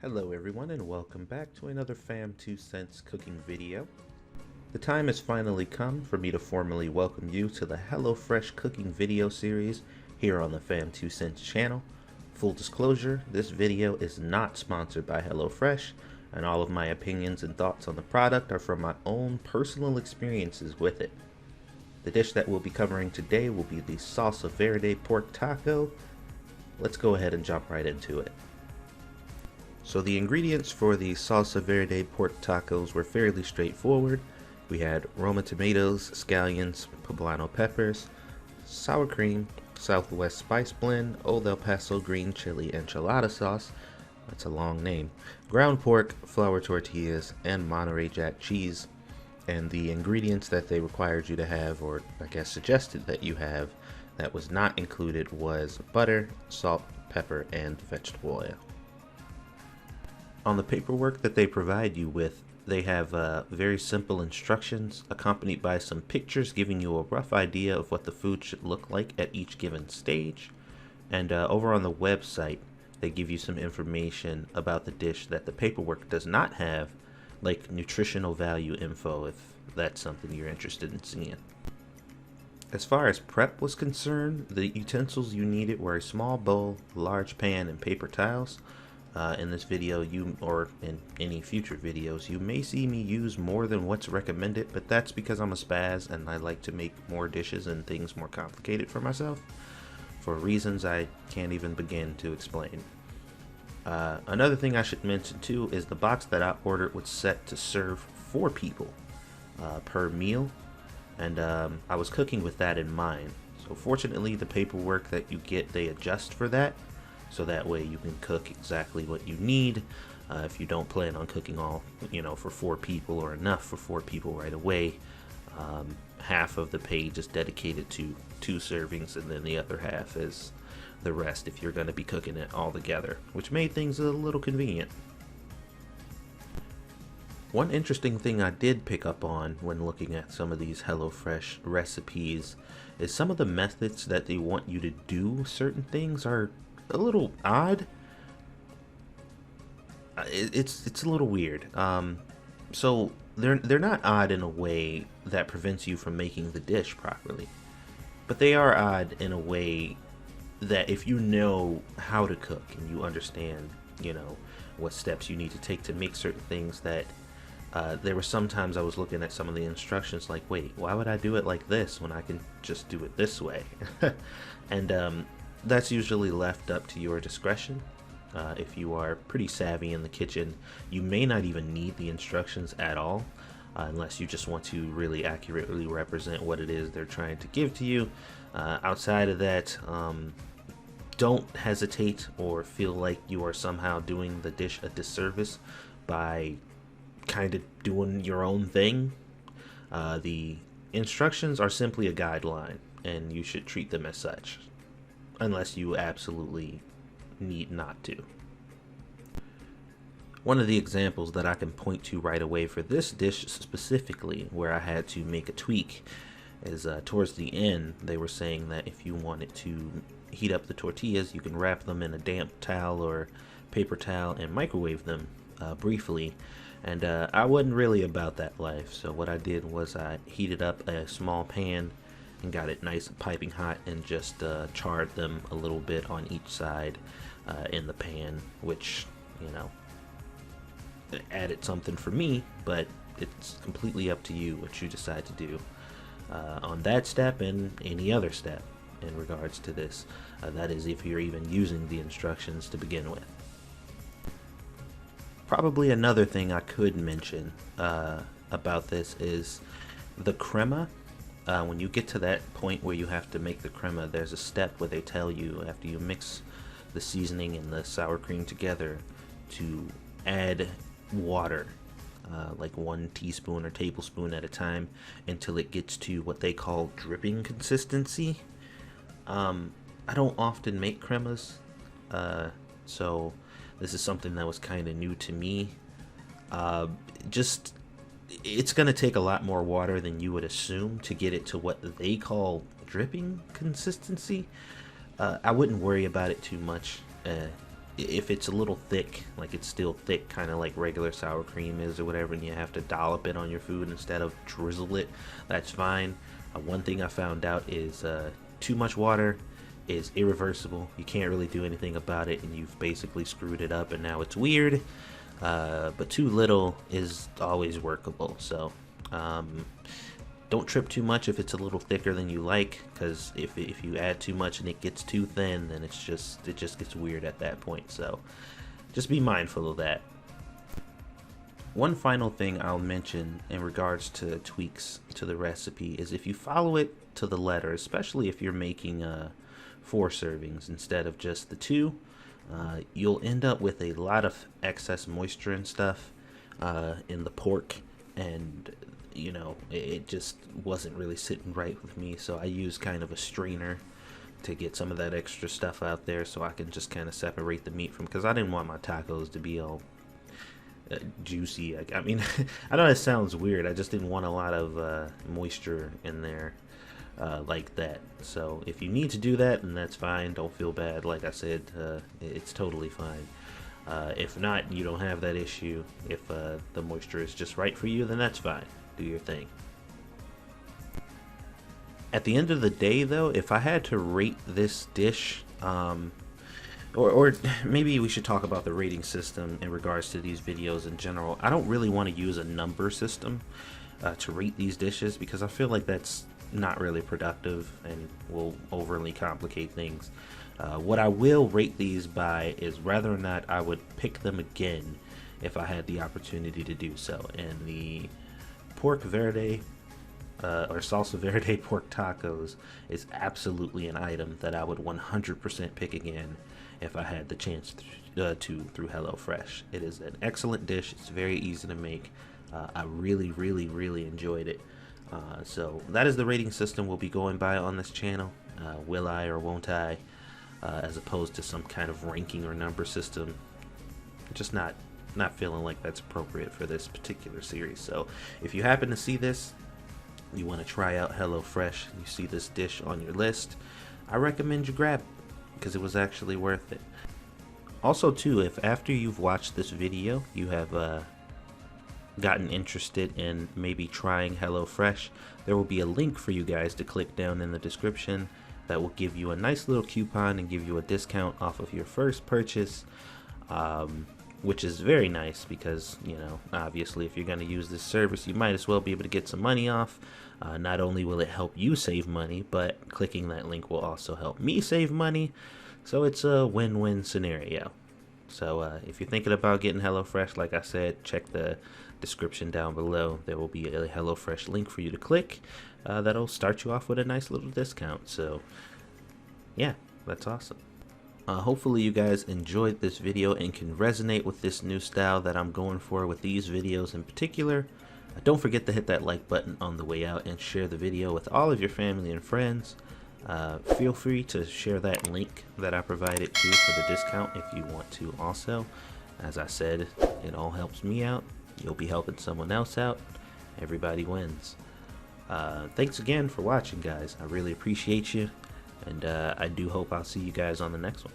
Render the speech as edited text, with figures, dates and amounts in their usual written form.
Hello everyone and welcome back to another Fam 2 Cents cooking video. The time has finally come for me to formally welcome you to the HelloFresh cooking video series here on the Fam 2 Cents channel. Full disclosure, this video is not sponsored by HelloFresh, and all of my opinions and thoughts on the product are from my own personal experiences with it. The dish that we'll be covering today will be the Salsa Verde pork taco. Let's go ahead and jump right into it. So the ingredients for the Salsa Verde pork tacos were fairly straightforward. We had Roma tomatoes, scallions, poblano peppers, sour cream, Southwest spice blend, Old El Paso green chili enchilada sauce, that's a long name, ground pork, flour tortillas, and Monterey Jack cheese. And the ingredients that they required you to have, or I guess suggested that you have, that was not included was butter, salt, pepper, and vegetable oil. On the paperwork that they provide you with, they have very simple instructions accompanied by some pictures giving you a rough idea of what the food should look like at each given stage. And over on the website, they give you some information about the dish that the paperwork does not have, like nutritional value info if that's something you're interested in seeing. As far as prep was concerned, the utensils you needed were a small bowl, large pan, and paper towels. In this video, or in any future videos, you may see me use more than what's recommended, but that's because I'm a spaz and I like to make more dishes and things more complicated for myself, for reasons I can't even begin to explain. Another thing I should mention too is the box that I ordered was set to serve 4 people per meal, and I was cooking with that in mind. So fortunately, the paperwork that you get, they adjust for that. So that way you can cook exactly what you need. If you don't plan on cooking all, for 4 people or enough for 4 people right away, half of the page is dedicated to 2 servings, and then the other half is the rest if you're going to be cooking it all together, which made things a little convenient. One interesting thing I did pick up on when looking at some of these HelloFresh recipes is some of the methods that they want you to do certain things are a little odd. It's a little weird. So they're not odd in a way that prevents you from making the dish properly, but they are odd in a way that if you know how to cook and you understand, what steps you need to take to make certain things, that there were sometimes I was looking at some of the instructions like, wait, why would I do it like this when I can just do it this way? And that's usually left up to your discretion. If you are pretty savvy in the kitchen, you may not even need the instructions at all, unless you just want to really accurately represent what it is they're trying to give to you. Outside of that, don't hesitate or feel like you are somehow doing the dish a disservice by kind of doing your own thing. The instructions are simply a guideline, and you should treat them as such, unless you absolutely need not to. One of the examples that I can point to right away for this dish specifically, where I had to make a tweak, is towards the end they were saying that if you wanted to heat up the tortillas, you can wrap them in a damp towel or paper towel and microwave them briefly. And I wasn't really about that life, so what I did was I heated up a small pan and got it nice and piping hot, and just charred them a little bit on each side in the pan, which, added something for me, but it's completely up to you what you decide to do on that step and any other step in regards to this. That is, if you're even using the instructions to begin with. Probably another thing I could mention about this is the crema. When you get to that point where you have to make the crema, there's a step where they tell you, after you mix the seasoning and the sour cream together, to add water, like 1 teaspoon or tablespoon at a time, until it gets to what they call dripping consistency. I don't often make cremas, so this is something that was kind of new to me. It's going to take a lot more water than you would assume to get it to what they call dripping consistency. I wouldn't worry about it too much. if it's a little thick, like it's still thick, kind of like regular sour cream is or whatever, and you have to dollop it on your food instead of drizzle it, that's fine. One thing I found out is too much water is irreversible. You can't really do anything about it, and you've basically screwed it up, and now it's weird. But too little is always workable, so don't trip too much if it's a little thicker than you like, because if you add too much and it gets too thin, then it just gets weird at that point. So just be mindful of that. One final thing I'll mention in regards to tweaks to the recipe is if you follow it to the letter, especially if you're making 4 servings instead of just the 2, you'll end up with a lot of excess moisture and stuff in the pork, and you know, it just wasn't really sitting right with me, so I used kind of a strainer to get some of that extra stuff out there so I can just kind of separate the meat from, because I didn't want my tacos to be all juicy. I mean, I know it sounds weird, I just didn't want a lot of moisture in there like that. So if you need to do that, then that's fine, don't feel bad. Like I said, it's totally fine. If not, you don't have that issue. If the moisture is just right for you, then that's fine. Do your thing. At the end of the day, though, if I had to rate this dish, or maybe we should talk about the rating system in regards to these videos in general. I don't really want to use a number system to rate these dishes, because I feel like that's not really productive and will overly complicate things. What I will rate these by is whether or not I would pick them again if I had the opportunity to do so. And the pork verde or salsa verde pork tacos is absolutely an item that I would 100% pick again if I had the chance to through HelloFresh. It is an excellent dish. It's very easy to make. I really enjoyed it. So that is the rating system we'll be going by on this channel. Will I or won't I? As opposed to some kind of ranking or number system. Just not feeling like that's appropriate for this particular series. So if you happen to see this, you want to try out HelloFresh, you see this dish on your list, I recommend you grab it, because it was actually worth it. Also too, if after you've watched this video you have gotten interested in maybe trying HelloFresh, there will be a link for you guys to click down in the description that will give you a nice little coupon and give you a discount off of your first purchase, which is very nice, because, you know, obviously if you're going to use this service, you might as well be able to get some money off. Not only will it help you save money, but clicking that link will also help me save money. So it's a win-win scenario. So if you're thinking about getting HelloFresh, like I said, check the description down below. There will be a HelloFresh link for you to click. That'll start you off with a nice little discount. So yeah, that's awesome. Hopefully you guys enjoyed this video and can resonate with this new style that I'm going for with these videos in particular. Don't forget to hit that like button on the way out and share the video with all of your family and friends. Feel free to share that link that I provided too for the discount if you want to also. As I said, it all helps me out. You'll be helping someone else out. Everybody wins. Thanks again for watching, guys. I really appreciate you. And I do hope I'll see you guys on the next one.